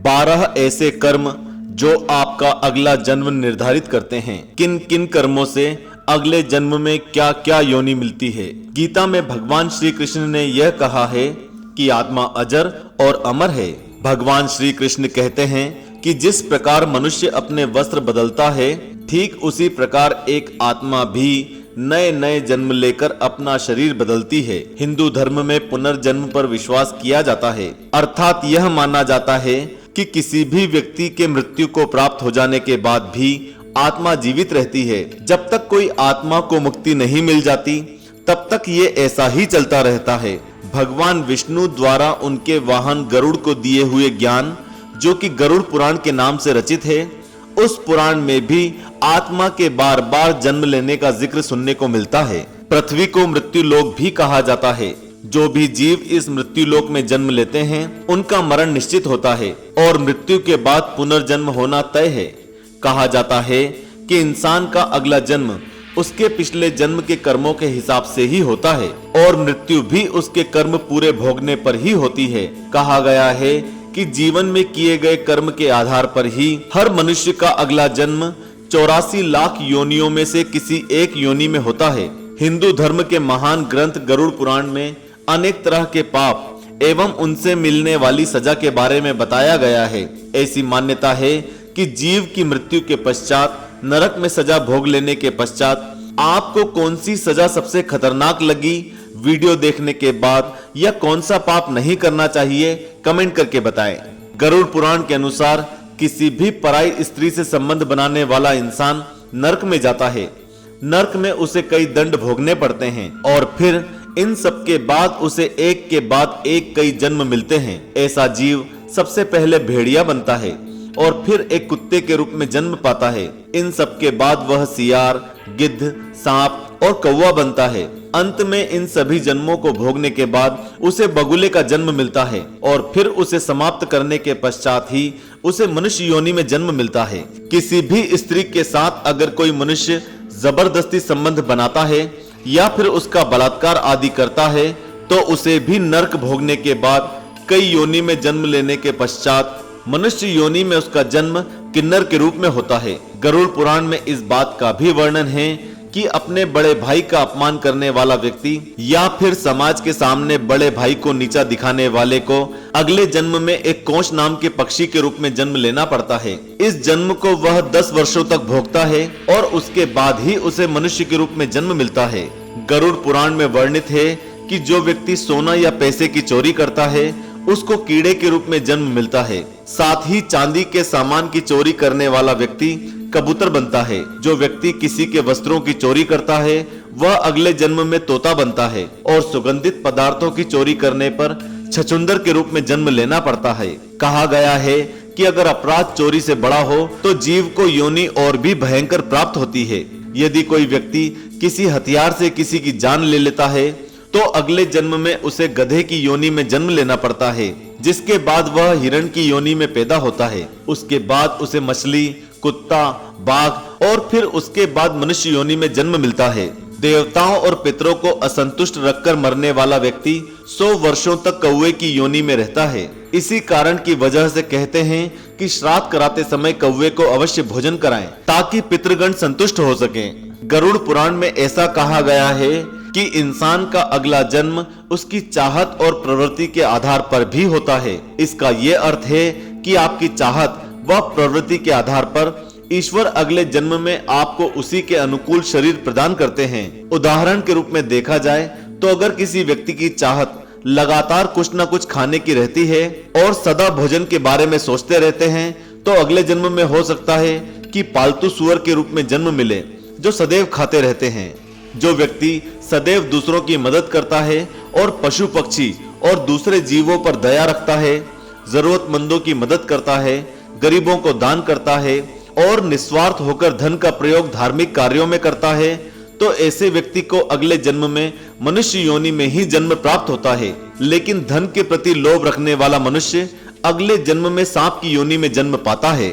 12 ऐसे कर्म जो आपका अगला जन्म निर्धारित करते हैं। किन किन कर्मों से अगले जन्म में क्या क्या योनि मिलती है। गीता में भगवान श्री कृष्ण ने यह कहा है कि आत्मा अजर और अमर है। भगवान श्री कृष्ण कहते हैं कि जिस प्रकार मनुष्य अपने वस्त्र बदलता है, ठीक उसी प्रकार एक आत्मा भी नए नए जन्म लेकर अपना शरीर बदलती है। हिंदू धर्म में पुनर्जन्म पर विश्वास किया जाता है, अर्थात यह माना जाता है कि किसी भी व्यक्ति के मृत्यु को प्राप्त हो जाने के बाद भी आत्मा जीवित रहती है। जब तक कोई आत्मा को मुक्ति नहीं मिल जाती, तब तक ये ऐसा ही चलता रहता है। भगवान विष्णु द्वारा उनके वाहन गरुड़ को दिए हुए ज्ञान, जो कि गरुड़ पुराण के नाम से रचित है, उस पुराण में भी आत्मा के बार बार जन्म लेने का जिक्र सुनने को मिलता है। पृथ्वी को मृत्यु लोक भी कहा जाता है। जो भी जीव इस मृत्यु लोक में जन्म लेते हैं, उनका मरण निश्चित होता है और मृत्यु के बाद पुनर्जन्म होना तय है। कहा जाता है कि इंसान का अगला जन्म उसके पिछले जन्म के कर्मों के हिसाब से ही होता है और मृत्यु भी उसके कर्म पूरे भोगने पर ही होती है। कहा गया है कि जीवन में किए गए कर्म के आधार पर ही हर मनुष्य का अगला जन्म 84 लाख योनियों में से किसी एक योनि में होता है। हिंदू धर्म के महान ग्रंथ गरुड़ पुराण में अनेक तरह के पाप एवं उनसे मिलने वाली सजा के बारे में बताया गया है। ऐसी मान्यता है कि जीव की मृत्यु के पश्चात नरक में सजा भोग लेने के पश्चात आपको कौन सी सजा सबसे खतरनाक लगी, वीडियो देखने के बाद, या कौन सा पाप नहीं करना चाहिए, कमेंट करके बताएं। गरुड़ पुराण के अनुसार किसी भी पराई स्त्री से संबंध बनाने वाला इंसान नरक में जाता है। नरक में उसे कई दंड भोगने पड़ते हैं और फिर इन सब के बाद उसे एक के बाद एक कई जन्म मिलते हैं। ऐसा जीव सबसे पहले भेड़िया बनता है और फिर एक कुत्ते के रूप में जन्म पाता है। इन सब के बाद वह सियार, गिद्ध, सांप और कौवा बनता है। अंत में इन सभी जन्मों को भोगने के बाद उसे बगुले का जन्म मिलता है और फिर उसे समाप्त करने के पश्चात ही उसे मनुष्य योनि में जन्म मिलता है। किसी भी स्त्री के साथ अगर कोई मनुष्य जबरदस्ती संबंध बनाता है या फिर उसका बलात्कार आदि करता है, तो उसे भी नरक भोगने के बाद कई योनि में जन्म लेने के पश्चात मनुष्य योनि में उसका जन्म किन्नर के रूप में होता है। गरुड़ पुराण में इस बात का भी वर्णन है कि अपने बड़े भाई का अपमान करने वाला व्यक्ति या फिर समाज के सामने बड़े भाई को नीचा दिखाने वाले को अगले जन्म में एक कोंच नाम के पक्षी के रूप में जन्म लेना पड़ता है। इस जन्म को वह 10 वर्षों तक भोगता है और उसके बाद ही उसे मनुष्य के रूप में जन्म मिलता है। गरुड़ पुराण में वर्णित है कि जो व्यक्ति सोना या पैसे की चोरी करता है, उसको कीड़े के रूप में जन्म मिलता है। साथ ही चांदी के सामान की चोरी करने वाला व्यक्ति कबूतर बनता है। जो व्यक्ति किसी के वस्त्रों की चोरी करता है, वह अगले जन्म में तोता बनता है और सुगंधित पदार्थों की चोरी करने पर छछूंदर के रूप में जन्म लेना पड़ता है। कहा गया है कि अगर अपराध चोरी से बड़ा हो तो जीव को योनि और भी भयंकर प्राप्त होती है। यदि कोई व्यक्ति किसी हथियार से किसी की जान ले लेता है, तो अगले जन्म में उसे गधे की योनि में जन्म लेना पड़ता है, जिसके बाद वह हिरण की योनि में पैदा होता है। उसके बाद उसे मछली, कुत्ता, बाघ और फिर उसके बाद मनुष्य योनि में जन्म मिलता है। देवताओं और पितरों को असंतुष्ट रखकर मरने वाला व्यक्ति 100 वर्षों तक कौवे की योनि में रहता है। इसी कारण की वजह से कहते हैं कि श्राद्ध कराते समय कौवे को अवश्य भोजन कराएं, ताकि पितृगण संतुष्ट हो सकें। गरुड़ पुराण में ऐसा कहा गया है कि इंसान का अगला जन्म उसकी चाहत और प्रवृत्ति के आधार पर भी होता है। इसका ये अर्थ है कि आपकी चाहत व प्रवृत्ति के आधार पर ईश्वर अगले जन्म में आपको उसी के अनुकूल शरीर प्रदान करते हैं। उदाहरण के रूप में देखा जाए तो अगर किसी व्यक्ति की चाहत लगातार कुछ न कुछ खाने की रहती है और सदा भोजन के बारे में सोचते रहते हैं, तो अगले जन्म में हो सकता है कि पालतू सुअर के रूप में जन्म मिले जो सदैव खाते रहते हैं। जो व्यक्ति सदैव दूसरों की मदद करता है और पशु पक्षी और दूसरे जीवों पर दया रखता है, जरूरतमंदों की मदद करता है, गरीबों को दान करता है और निस्वार्थ होकर धन का प्रयोग धार्मिक कार्यों में करता है, तो ऐसे व्यक्ति को अगले जन्म में मनुष्य योनि में ही जन्म प्राप्त होता है। लेकिन धन के प्रति लोभ रखने वाला मनुष्य अगले जन्म में सांप की योनि में जन्म पाता है।